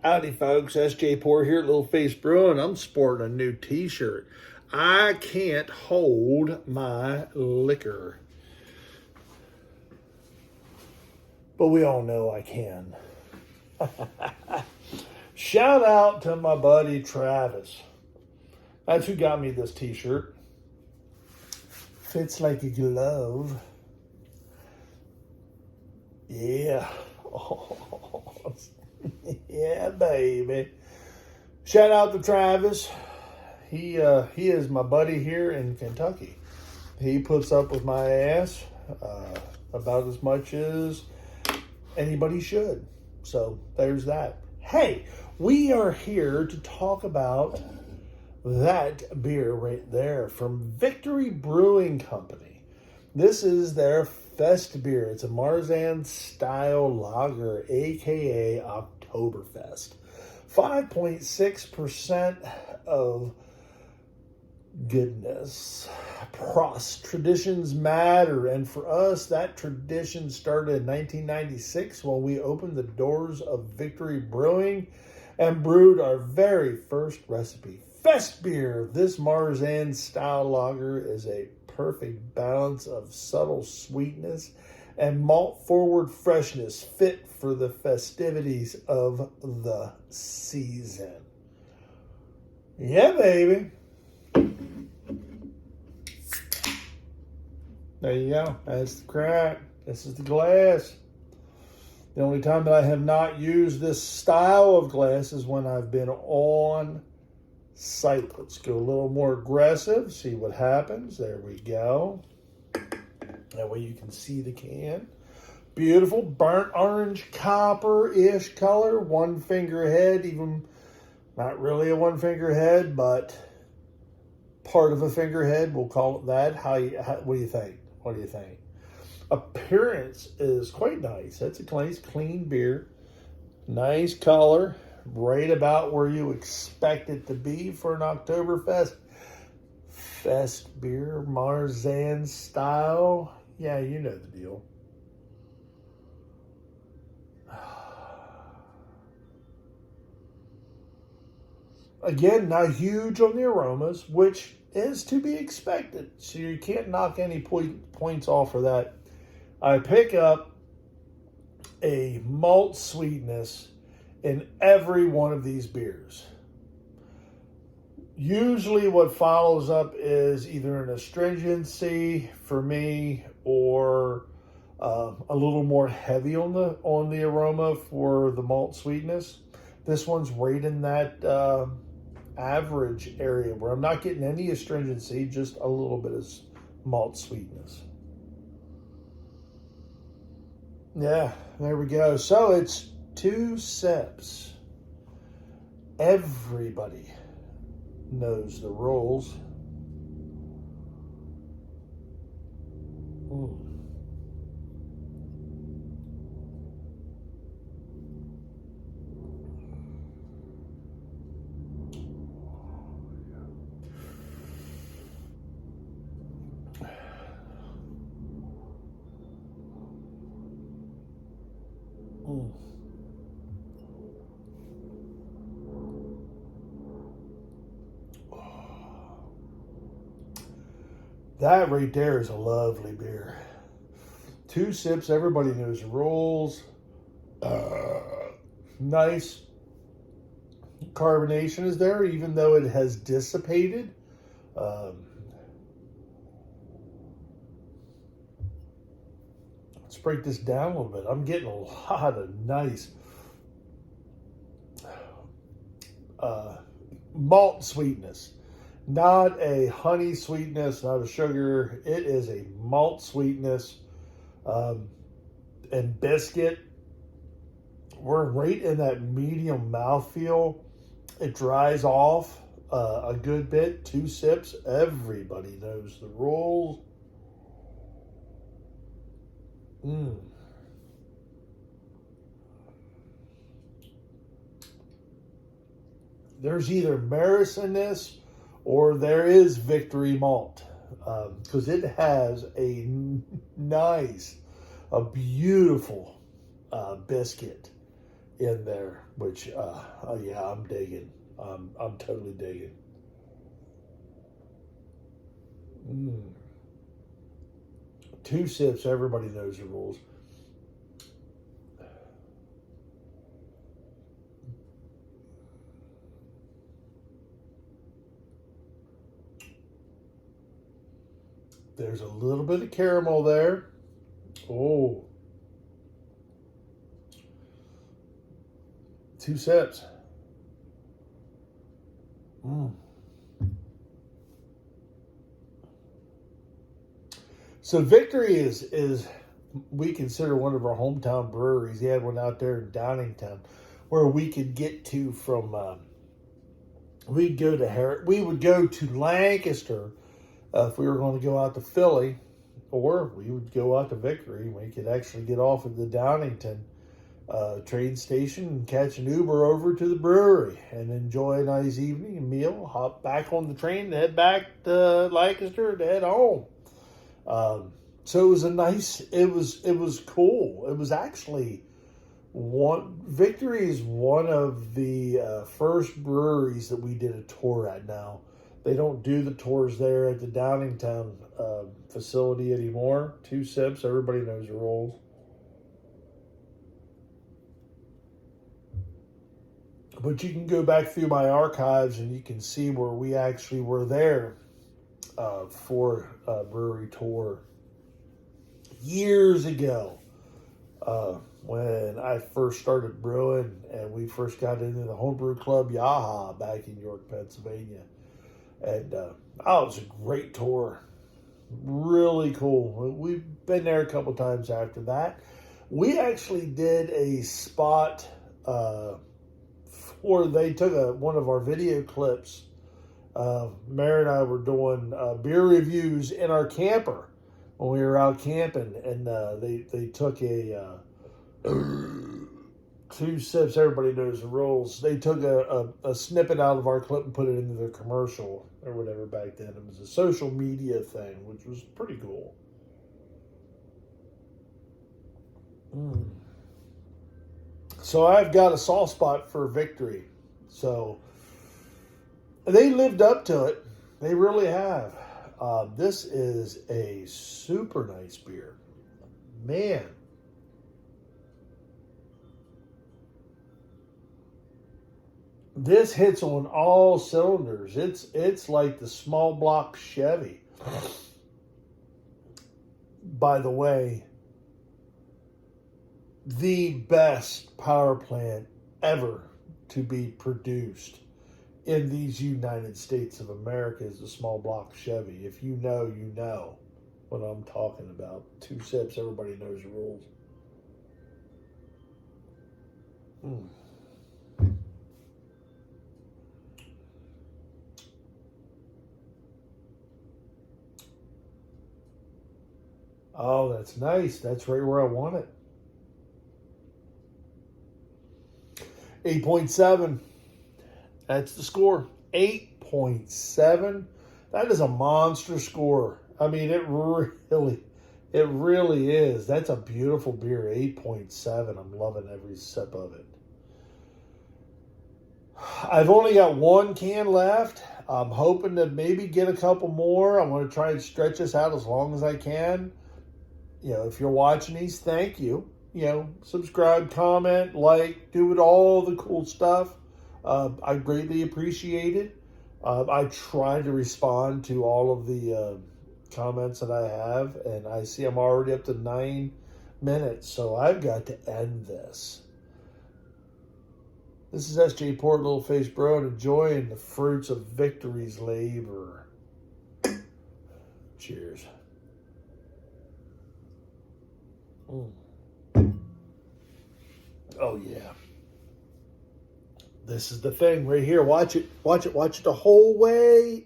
Howdy, folks. SJ Poor here at Little Face Brewing. I'm sporting a new t-shirt. I can't hold my liquor, but we all know I can. Shout out to my buddy Travis. That's who got me this t-shirt. Fits like a glove. Yeah. Oh, yeah, baby. Shout out to Travis. He is my buddy here in Kentucky. He puts up with my ass about as much as anybody should. So there's that. Hey, we are here to talk about that beer right there from Victory Brewing Company. This is their Fest beer. It's a Marzen style lager, aka Octoberfest. 5.6% of goodness. Prost. Traditions matter. And for us, that tradition started in 1996 when we opened the doors of Victory Brewing and brewed our very first recipe. Fest beer. This Marzen style lager is a perfect balance of subtle sweetness and malt forward freshness fit for the festivities of the season. Yeah, baby. There you go. That's the crack. This is the glass. The only time that I have not used this style of glass is when I've been on site. Let's go a little more aggressive, see what happens. There we go. That way you can see the can. Beautiful burnt orange copper-ish color. One finger head, even not really a one finger head, but part of a finger head. We'll call it that. What do you think? What do you think? Appearance is quite nice. That's a nice clean beer. Nice color. Right about where you expect it to be for an Octoberfest. Fest beer, Marzen style. Yeah, you know the deal. Again, not huge on the aromas, which is to be expected. So you can't knock any points off for that. I pick up a malt sweetness in every one of these beers. Usually what follows up is either an astringency for me or a little more heavy on the aroma for the malt sweetness. This one's right in that average area where I'm not getting any astringency, just a little bit of malt sweetness. Yeah, there we go. So it's 2 sips. Everybody knows the rules. That right there is a lovely beer. 2 sips, everybody knows the rules. Nice carbonation is there, even though it has dissipated. Let's break this down a little bit. I'm getting a lot of nice malt sweetness. Not a honey sweetness, not a sugar. It is a malt sweetness. And biscuit. We're right in that medium mouthfeel. It dries off a good bit. 2 sips. Everybody knows the rules. There's either Maris in this or there is Victory Malt, because it has a nice, a beautiful biscuit in there, which, yeah, I'm digging. I'm totally digging. Mm. 2 sips, everybody knows the rules. There's a little bit of caramel there. Oh. 2 sips. Mm. So Victory is we consider one of our hometown breweries. He had one out there in Downingtown where we could get to from we would go to Lancaster if we were going to go out to Philly, or we would go out to Victory. We could actually get off at the Downington train station and catch an Uber over to the brewery and enjoy a nice evening meal, hop back on the train and head back to Lancaster to head home. So it was it was cool. It was actually Victory is one of the first breweries that we did a tour at now. They don't do the tours there at the Downingtown facility anymore. 2 sips, everybody knows the rules. But you can go back through my archives and you can see where we actually were there for a brewery tour years ago when I first started brewing and we first got into the homebrew club Yaha back in York, Pennsylvania. And it was a great tour. Really cool. We've been there a couple times after that. We actually did a spot they took one of our video clips. Mary and I were doing beer reviews in our camper when we were out camping, and they took a 2 sips. Everybody knows the rules. They took a snippet out of our clip and put it into their commercial or whatever back then. It was a social media thing, which was pretty cool. Mm. So I've got a soft spot for Victory. So they lived up to it. They really have. This is a super nice beer. Man. This hits on all cylinders. It's like the small block Chevy. By the way, the best power plant ever to be produced in these United States of America is the small block Chevy. If you know, you know what I'm talking about. 2 sips, everybody knows the rules. Mm. Oh, that's nice. That's right where I want it. 8.7. That's the score. 8.7. That is a monster score. I mean, it really is. That's a beautiful beer. 8.7. I'm loving every sip of it. I've only got 1 can left. I'm hoping to maybe get a couple more. I want to try and stretch this out as long as I can. You know, if you're watching these, thank you. You know, subscribe, comment, like, do it, all the cool stuff. I greatly appreciate it. I try to respond to all of the comments that I have, and I see I'm already up to 9 minutes, so I've got to end this. This is S.J. Port, Little Face Bro, and enjoying the fruits of Victory's labor. Cheers. Oh, yeah. This is the thing right here. Watch it. Watch it. Watch it the whole way.